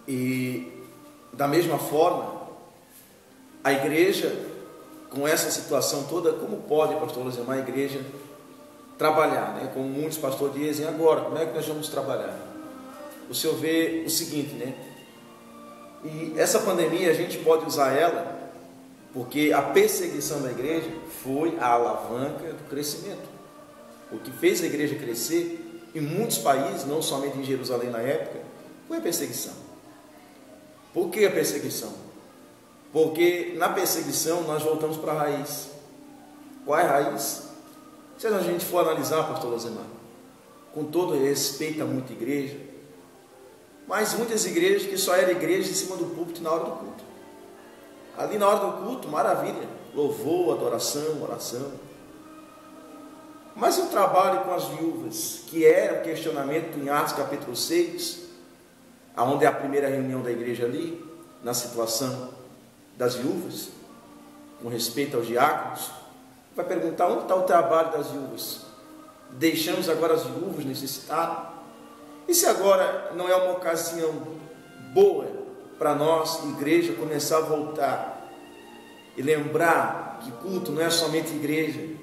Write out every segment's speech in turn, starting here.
E da mesma forma, a igreja, com essa situação toda, como pode, pastor Losemar, a igreja trabalhar, né? Como muitos pastores dizem, agora, como é que nós vamos trabalhar? O senhor vê o seguinte, né? E essa pandemia a gente pode usar ela, porque a perseguição da igreja foi a alavanca do crescimento. O que fez a igreja crescer em muitos países, não somente em Jerusalém na época, foi a perseguição. Por que a perseguição? Porque na perseguição nós voltamos para a raiz. Qual é a raiz? Se a gente for analisar, pastor Losemar, com todo respeito a muita igreja, mas muitas igrejas que só eram igrejas em cima do púlpito na hora do culto. Ali na hora do culto, maravilha, louvor, adoração, oração. Mas o trabalho com as viúvas, que é o questionamento em Atos capítulo 6, onde é a primeira reunião da igreja ali, na situação das viúvas, com respeito aos diáconos, vai perguntar onde está o trabalho das viúvas? Deixamos agora as viúvas necessitadas? E se agora não é uma ocasião boa para nós, igreja, começar a voltar e lembrar que culto não é somente igreja?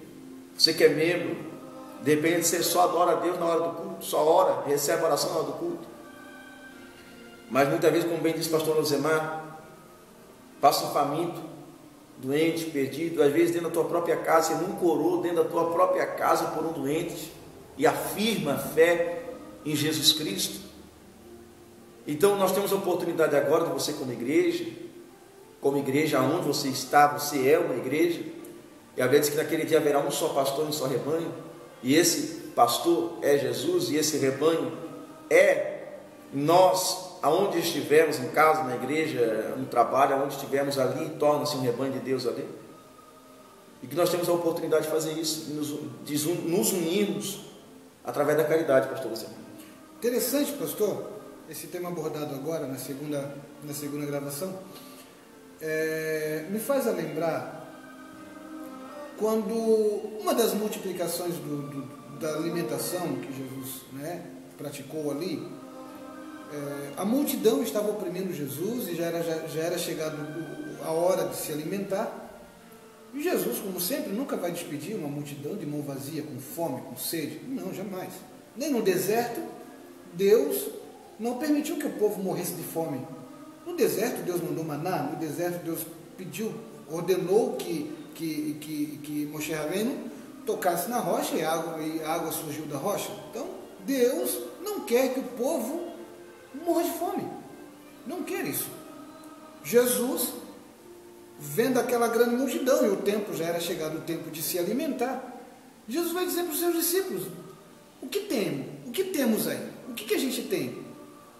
Você que é membro, de repente você só adora a Deus na hora do culto, só ora, recebe a oração na hora do culto. Mas muitas vezes, como bem disse o pastor Losemar, passa um faminto, doente, perdido, às vezes dentro da tua própria casa, você nunca orou dentro da tua própria casa por um doente e afirma a fé em Jesus Cristo. Então nós temos a oportunidade agora de você como igreja onde você está, você é uma igreja, e a Bíblia diz que naquele dia haverá um só pastor e um só rebanho, e esse pastor é Jesus, e esse rebanho é nós, aonde estivermos, em casa, na igreja, no trabalho, aonde estivermos ali, torna-se um rebanho de Deus ali, e que nós temos a oportunidade de fazer isso, de nos unirmos através da caridade, pastor Luciano. Interessante, pastor, esse tema abordado agora na segunda gravação, me faz a lembrar quando uma das multiplicações da alimentação que Jesus, né, praticou ali, a multidão estava oprimindo Jesus e já era chegado a hora de se alimentar, e Jesus, como sempre, nunca vai despedir uma multidão de mão vazia, com fome, com sede, não, jamais. Nem no deserto, Deus não permitiu que o povo morresse de fome. No deserto Deus mandou maná, no deserto Deus ordenou que Moshe Rabbeinu tocasse na rocha e a água surgiu da rocha. Então Deus não quer que o povo morra de fome, não quer isso. Jesus, vendo aquela grande multidão, e o tempo já era chegado, o tempo de se alimentar, Jesus vai dizer para os seus discípulos: o que temos aí? O que a gente tem?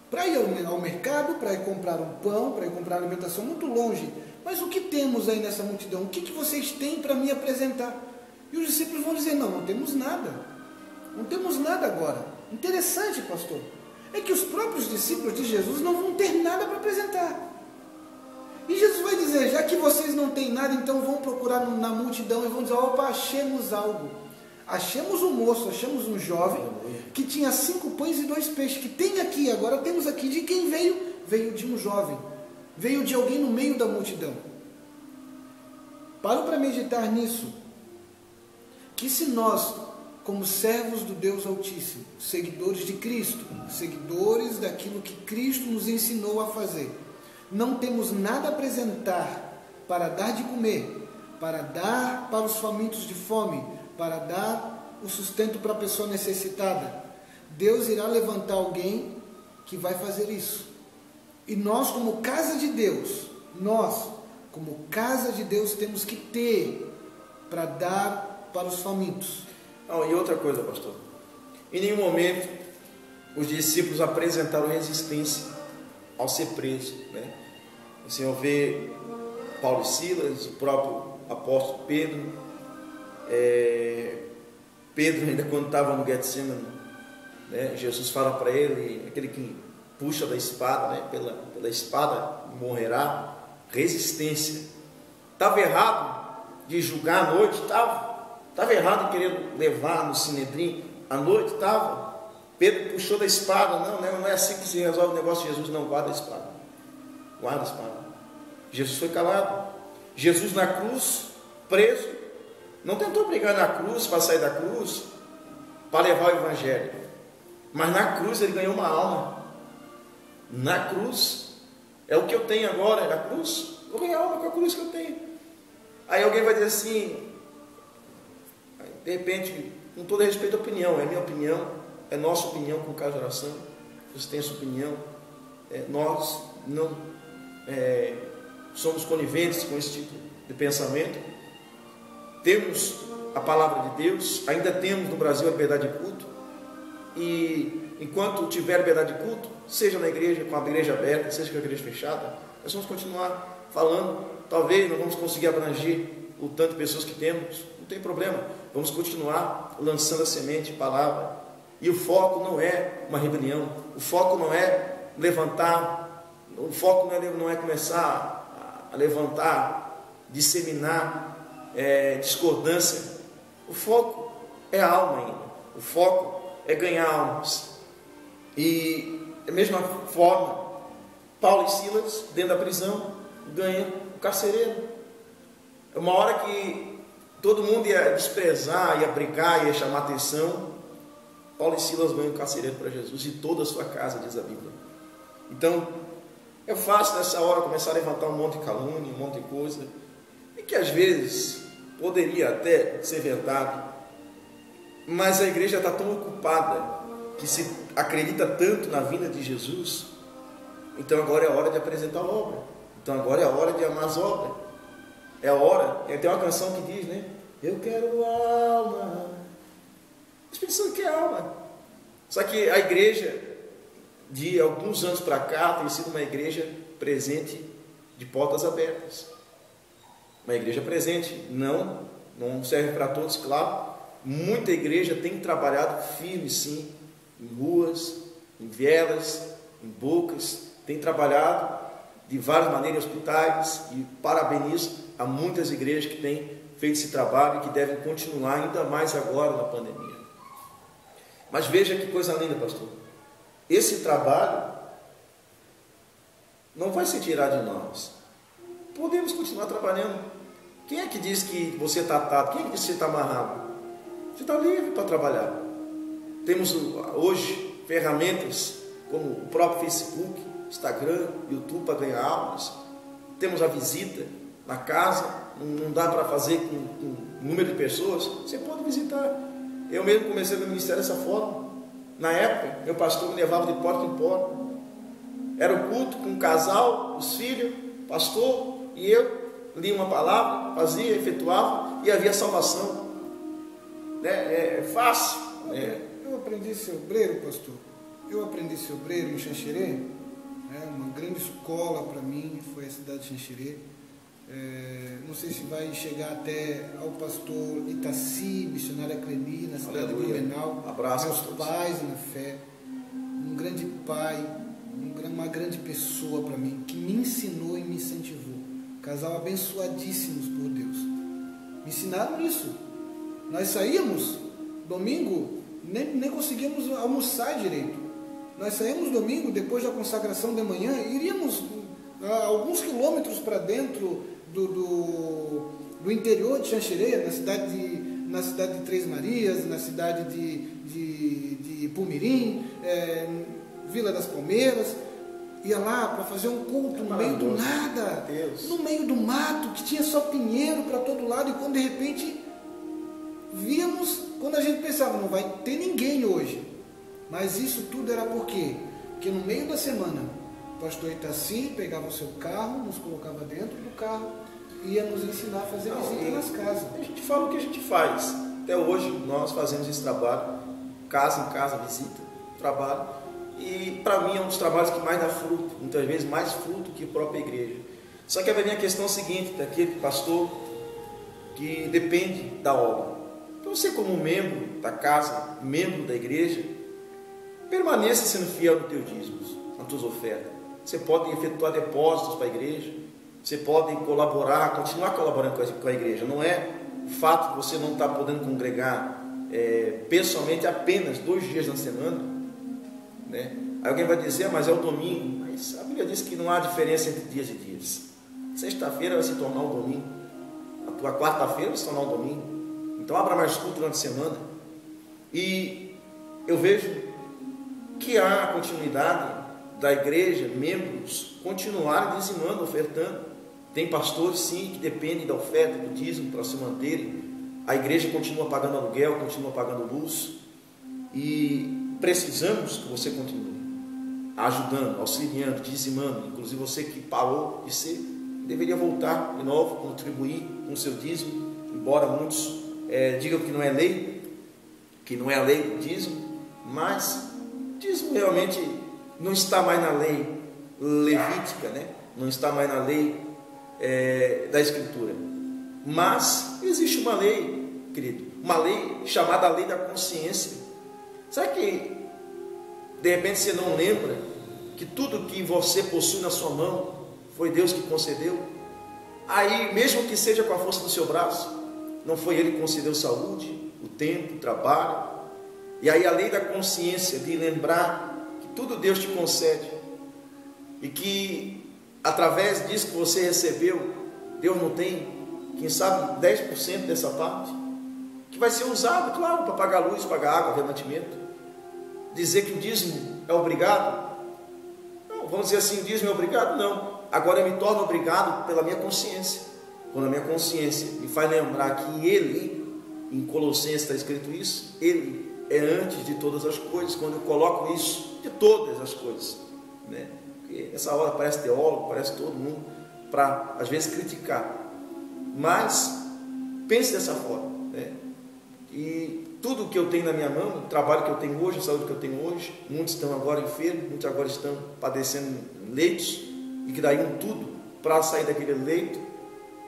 Para ir ao mercado, para ir comprar um pão, para ir comprar alimentação muito longe, mas o que temos aí nessa multidão? O que vocês têm para me apresentar? E os discípulos vão dizer: não temos nada, não temos nada agora. Interessante, pastor, é que os próprios discípulos de Jesus não vão ter nada para apresentar. E Jesus vai dizer: já que vocês não têm nada, então vão procurar na multidão e vão dizer: opa, achemos algo. Achamos um moço, achamos um jovem que tinha 5 pães e 2 peixes, que tem aqui, agora temos aqui. De quem veio? Veio de um jovem, veio de alguém no meio da multidão. Paro para meditar nisso, que se nós, como servos do Deus Altíssimo, seguidores de Cristo, seguidores daquilo que Cristo nos ensinou a fazer, não temos nada a apresentar para dar de comer, para dar para os famintos de fome, para dar o sustento para a pessoa necessitada, Deus irá levantar alguém que vai fazer isso. E nós, como casa de Deus, temos que ter para dar para os famintos. E outra coisa, pastor, em nenhum momento os discípulos apresentaram resistência ao ser preso, né? O Senhor vê Paulo e Silas, o próprio apóstolo Pedro, Pedro ainda quando estava no Getsemane, né, Jesus fala para ele, aquele que puxa da espada, né, pela espada morrerá. Resistência. Estava errado de julgar à noite? Estava errado em querer levar no Sinedrim à noite? Estava. Pedro puxou da espada. Não é assim que se resolve o negócio de Jesus. Não, guarda a espada. Guarda a espada. Jesus foi calado. Jesus na cruz, preso, não tentou brigar na cruz para sair da cruz, para levar o evangelho. Mas na cruz ele ganhou uma alma. Na cruz. É o que eu tenho agora, é na cruz. Eu ganhei alma com a cruz que eu tenho. Aí alguém vai dizer assim, de repente, com todo respeito à opinião, é minha opinião, é nossa opinião com o caso de oração, você tem a sua opinião, nós não somos coniventes com esse tipo de pensamento. Temos a palavra de Deus, ainda temos no Brasil a liberdade de culto, e enquanto tiver liberdade de culto, seja na igreja, com a igreja aberta, seja com a igreja fechada, nós vamos continuar falando. Talvez não vamos conseguir abranger o tanto de pessoas que temos, não tem problema, vamos continuar lançando a semente, palavra. E o foco não é uma rebelião, o foco não é levantar, o foco não é começar a levantar, disseminar discordância. O foco é a alma ainda, o foco é ganhar almas. E da mesma forma, Paulo e Silas, dentro da prisão, ganham o carcereiro. É uma hora que todo mundo ia desprezar, ia brigar, ia chamar atenção. Paulo e Silas ganham o carcereiro para Jesus e toda a sua casa, diz a Bíblia. Então, é fácil nessa hora começar a levantar um monte de calúnia, um monte de coisa, e que às vezes poderia até ser verdade, mas a igreja está tão ocupada, que se acredita tanto na vinda de Jesus, então agora é a hora de apresentar a obra, então agora é a hora de amar as obras, é a hora, tem uma canção que diz, né? Eu quero alma, as pessoas querem alma, só que a igreja, de alguns anos para cá, tem sido uma igreja presente, de portas abertas, uma igreja presente, não serve para todos, claro, muita igreja tem trabalhado firme sim, em ruas, em vielas, em bocas, tem trabalhado de várias maneiras em hospitais, e parabenizo a muitas igrejas que têm feito esse trabalho e que devem continuar ainda mais agora na pandemia. Mas veja que coisa linda, pastor, esse trabalho não vai ser tirado de nós, podemos continuar trabalhando. Quem é que diz que você está atado? Quem é que diz que você está amarrado? Você está livre para trabalhar. Temos hoje ferramentas como o próprio Facebook, Instagram, YouTube para ganhar almas. Temos a visita na casa, não dá para fazer com número de pessoas, você pode visitar. Eu mesmo comecei no ministério dessa forma. Na época, meu pastor me levava de porta em porta. Era o culto com o casal, os filhos, pastor e eu, lia uma palavra, fazia, efetuava e havia salvação. É fácil. Eu aprendi a ser obreiro, pastor. Eu aprendi a ser obreiro em Xanxerê. Uma grande escola para mim foi a cidade de Xanxerê. Não sei se vai chegar até ao pastor Itaci, missionária Cleni, na cidade de Blumenau. Abraço. Meus pais na fé. Um grande pai, uma grande pessoa para mim, que me ensinou e me incentivou. Casal abençoadíssimos por Deus. Me ensinaram isso. Nós saímos domingo, nem conseguíamos almoçar direito. Nós saímos domingo, depois da consagração de manhã, iríamos alguns quilômetros para dentro do interior de Xanxerê, na cidade de Três Marias, na cidade de Pumirim, Vila das Palmeiras. Ia lá para fazer um culto no meio do nada, no meio do mato, que tinha só pinheiro para todo lado, e quando de repente víamos, quando a gente pensava, não vai ter ninguém hoje, mas isso tudo era por quê? Porque no meio da semana, o pastor Itaci pegava o seu carro, nos colocava dentro do carro, e ia nos ensinar a fazer visita nas casas. A gente fala o que a gente faz, até hoje nós fazemos esse trabalho, casa em casa, visita, trabalho. E para mim é um dos trabalhos que mais dá fruto, muitas vezes mais fruto que a própria igreja. Só que a minha questão é a seguinte, daquele pastor que depende da obra. Então você, como membro da casa, membro da igreja, permaneça sendo fiel no teu dízimos, nas tuas ofertas. Você pode efetuar depósitos para a igreja, você pode colaborar, continuar colaborando com a igreja. Não é o fato de você não estar podendo congregar pessoalmente apenas 2 dias na semana, né? Aí alguém vai dizer, mas é o domingo. Mas a Bíblia diz que não há diferença entre dias e dias. Sexta-feira vai se tornar um domingo, a tua quarta-feira vai se tornar um domingo. Então abra mais culto durante a semana. E eu vejo que há a continuidade da igreja, membros continuarem dizimando, ofertando. Tem pastores sim que dependem da oferta, do dízimo para se manterem. A igreja continua pagando aluguel, continua pagando luz. E precisamos que você continue ajudando, auxiliando, dizimando. Inclusive você que parou de ser, deveria voltar de novo, contribuir com o seu dízimo. Embora muitos digam que não é lei, que não é a lei do dízimo, mas dízimo realmente não está mais na lei levítica, né? Não está mais na lei da Escritura. Mas existe uma lei, querido, uma lei chamada lei da consciência. Será que de repente você não lembra que tudo que você possui na sua mão foi Deus que concedeu? Aí, mesmo que seja com a força do seu braço, não foi Ele que concedeu saúde, o tempo, o trabalho? E aí a lei da consciência, de lembrar que tudo Deus te concede, e que através disso que você recebeu, Deus não tem, quem sabe, 10% dessa parte, que vai ser usado, claro, para pagar luz, pagar água, ver mantimento. Dizer que o dízimo é obrigado? Não, vamos dizer assim, o dízimo é obrigado? Não. Agora eu me torno obrigado pela minha consciência. Quando a minha consciência me faz lembrar que Ele, em Colossenses está escrito isso, Ele é antes de todas as coisas. Quando eu coloco isso, de todas as coisas, né? Porque essa hora parece teólogo, parece todo mundo, para às vezes criticar. Mas pense dessa forma, né? E tudo que eu tenho na minha mão, o trabalho que eu tenho hoje, a saúde que eu tenho hoje, muitos estão agora enfermos, muitos agora estão padecendo leitos, e que dariam tudo para sair daquele leito.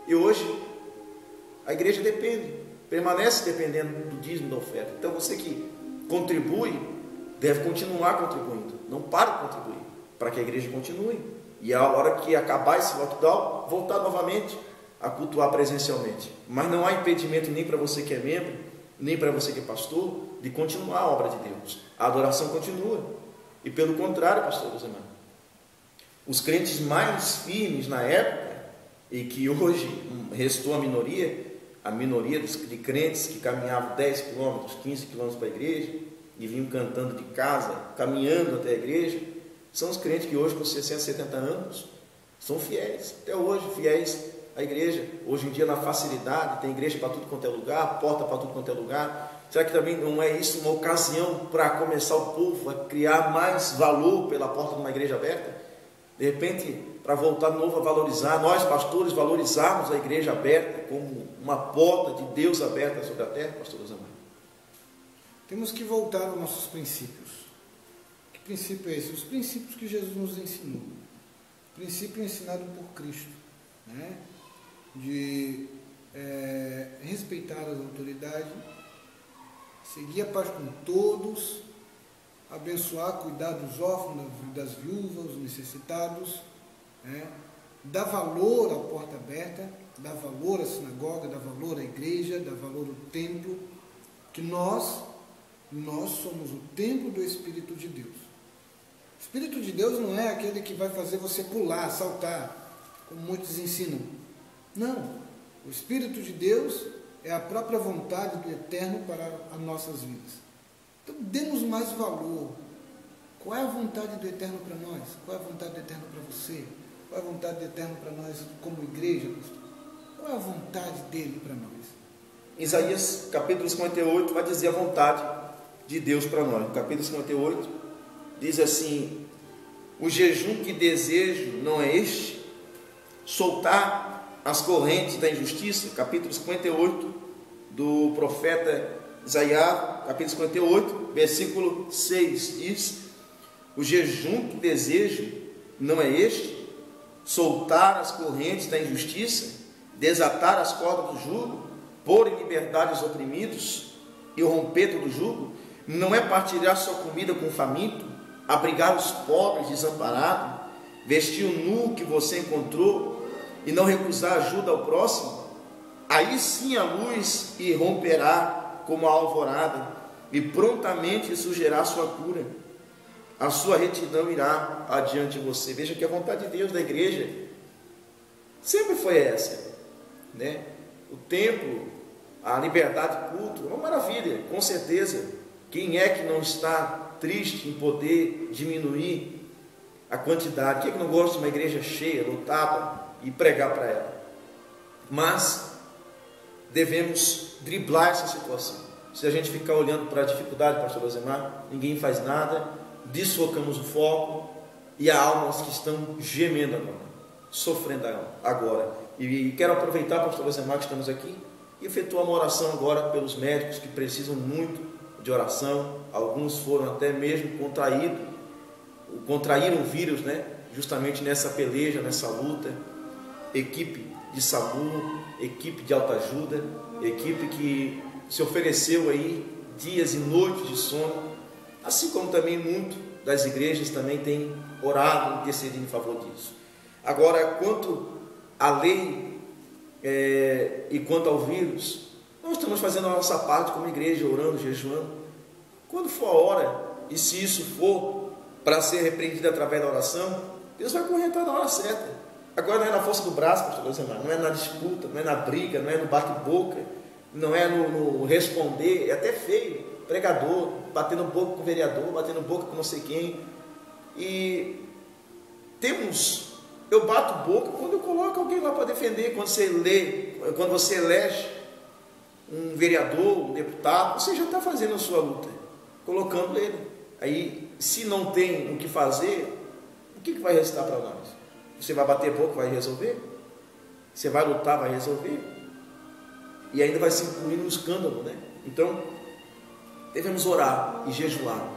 E hoje a igreja depende, permanece dependendo do dízimo, da oferta. Então você que contribui, deve continuar contribuindo, não pare de contribuir, para que a igreja continue. E a hora que acabar esse lockdown, voltar novamente a cultuar presencialmente. Mas não há impedimento nem para você que é membro, nem para você que é pastor, de continuar a obra de Deus. A adoração continua. E pelo contrário, pastor Rosemar, os crentes mais firmes na época, e que hoje restou a minoria de crentes que caminhavam 10 quilômetros, 15 quilômetros para a igreja, e vinham cantando de casa, caminhando até a igreja, são os crentes que hoje, com 60, 70 anos, são fiéis, até hoje, fiéis à igreja. Hoje em dia, na facilidade, tem igreja para tudo quanto é lugar, porta para tudo quanto é lugar. Será que também não é isso uma ocasião para começar o povo a criar mais valor pela porta de uma igreja aberta? De repente, para voltar de novo a valorizar, nós pastores valorizarmos a igreja aberta como uma porta de Deus aberta sobre a terra, pastor Rosemar? Temos que voltar aos nossos princípios. Que princípio é esse? Os princípios que Jesus nos ensinou. O princípio ensinado por Cristo, né? De respeitar as autoridades, seguir a paz com todos, abençoar, cuidar dos órfãos, das viúvas, os necessitados, né? Dar valor à porta aberta, dar valor à sinagoga, dar valor à igreja, dar valor ao templo, que nós somos o templo do Espírito de Deus. O Espírito de Deus não é aquele que vai fazer você pular, saltar, como muitos ensinam. Não. O Espírito de Deus é a própria vontade do Eterno para as nossas vidas. Então, demos mais valor. Qual é a vontade do Eterno para nós? Qual é a vontade do Eterno para você? Qual é a vontade do Eterno para nós como igreja, pastor? Qual é a vontade dele para nós? Isaías, capítulo 58, vai dizer a vontade de Deus para nós. No capítulo 58, diz assim: o jejum que desejo não é este, soltar as correntes da injustiça. Capítulo 58 do profeta Isaías, capítulo 58, versículo 6, diz: o jejum que desejo não é este, soltar as correntes da injustiça, desatar as cordas do jugo, pôr em liberdade os oprimidos e romper todo o jugo. Não é partilhar sua comida com o faminto, abrigar os pobres desamparados, vestir o nu que você encontrou e não recusar ajuda ao próximo? Aí sim a luz irromperá como a alvorada e prontamente surgirá sua cura. a sua retidão irá adiante de você. Veja que a vontade de Deus da igreja sempre foi essa, né? O templo, a liberdade de culto, é uma maravilha, com certeza. Quem é que não está triste em poder diminuir a quantidade? Quem é que não gosta de uma igreja cheia, lotada, e pregar para ela? Mas devemos driblar essa situação. Se a gente ficar olhando para a dificuldade, pastor Rosemar, ninguém faz nada, desfocamos o foco, e há almas que estão gemendo agora, sofrendo agora. E quero aproveitar, pastor Rosemar, que estamos aqui, e efetuar uma oração agora pelos médicos que precisam muito de oração. Alguns foram até mesmo contraíram o vírus, né? Justamente nessa peleja, nessa luta. Equipe de SAMU, equipe de autoajuda, equipe que se ofereceu aí dias e noites de sono, assim como também muito das igrejas também tem orado, intercedido em favor disso. Agora, quanto à lei e quanto ao vírus, nós estamos fazendo a nossa parte como igreja, orando, jejuando. Quando for a hora, e se isso for para ser repreendido através da oração, Deus vai correntar na hora certa. Agora não é na força do braço, pastor Rosemar, não é na disputa, não é na briga, não é no bate-boca, não é no responder, é até feio, pregador, batendo boca com o vereador, batendo boca com não sei quem. E eu bato boca quando eu coloco alguém lá para defender, quando você elege um vereador, um deputado, você já está fazendo a sua luta, colocando ele. Aí, se não tem o que fazer, o que vai restar para nós? Você vai bater boca, vai resolver? Você vai lutar, vai resolver? E ainda vai se incluir no escândalo, né? Então, devemos orar e jejuar.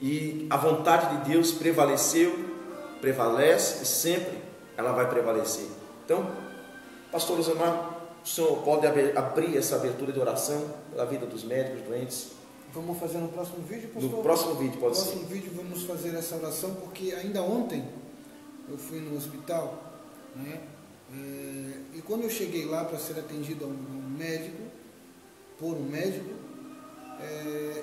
E a vontade de Deus prevaleceu, prevalece e sempre ela vai prevalecer. Então, pastor Rosemar, o senhor pode abrir essa abertura de oração pela vida dos médicos, doentes? Vamos fazer no próximo vídeo, pastor? No próximo vídeo, pode ser. No próximo vídeo vamos fazer essa oração, porque ainda ontem eu fui no hospital, né? E quando eu cheguei lá para ser atendido por um médico,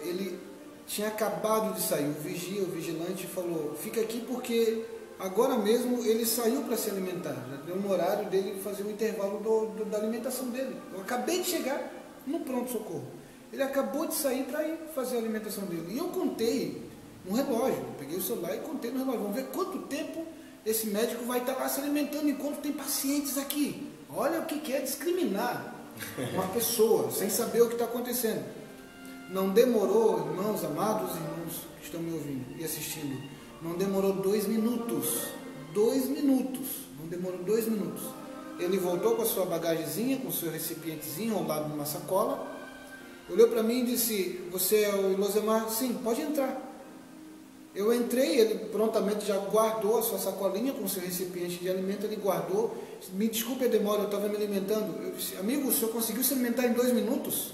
ele tinha acabado de sair, o vigilante falou, fica aqui porque agora mesmo ele saiu para se alimentar, já deu um horário dele fazer o intervalo da alimentação dele. Eu acabei de chegar no pronto-socorro, ele acabou de sair para ir fazer a alimentação dele, e eu contei no relógio, eu peguei o celular e contei no relógio, vamos ver quanto tempo esse médico vai estar lá se alimentando enquanto tem pacientes aqui. Olha o que é discriminar uma pessoa sem saber o que está acontecendo. Não demorou, irmãos, amados irmãos que estão me ouvindo e assistindo, não demorou 2 minutos. 2 minutos. Não demorou 2 minutos. Ele voltou com a sua bagagezinha, com o seu recipientezinho ao lado de uma sacola, olhou para mim e disse, você é o Ilosemar? Sim, pode entrar. Eu entrei, ele prontamente já guardou a sua sacolinha com o seu recipiente de alimento, ele guardou. Me desculpe a demora, eu estava me alimentando. Eu disse, amigo, o senhor conseguiu se alimentar em 2 minutos?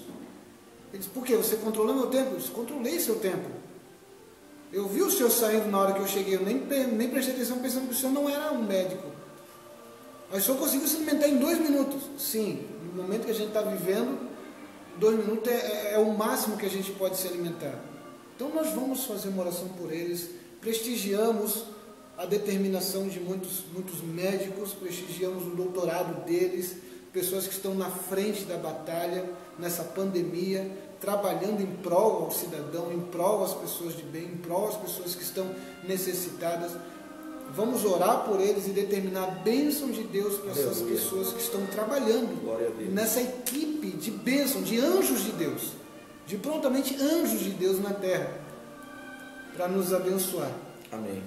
Ele disse, por quê? Você controlou meu tempo? Eu disse, controlei seu tempo. Eu vi o senhor saindo na hora que eu cheguei, eu nem prestei atenção pensando que o senhor não era um médico. Mas o senhor conseguiu se alimentar em 2 minutos? Sim, no momento que a gente está vivendo, 2 minutos é o máximo que a gente pode se alimentar. Então nós vamos fazer uma oração por eles, prestigiamos a determinação de muitos médicos, prestigiamos o doutorado deles, pessoas que estão na frente da batalha, nessa pandemia, trabalhando em prol ao cidadão, em prol às pessoas de bem, em prol às pessoas que estão necessitadas. Vamos orar por eles e determinar a bênção de Deus para essas pessoas que estão trabalhando nessa equipe de bênção, de anjos de Deus, de prontamente anjos de Deus na terra, para nos abençoar. Amém.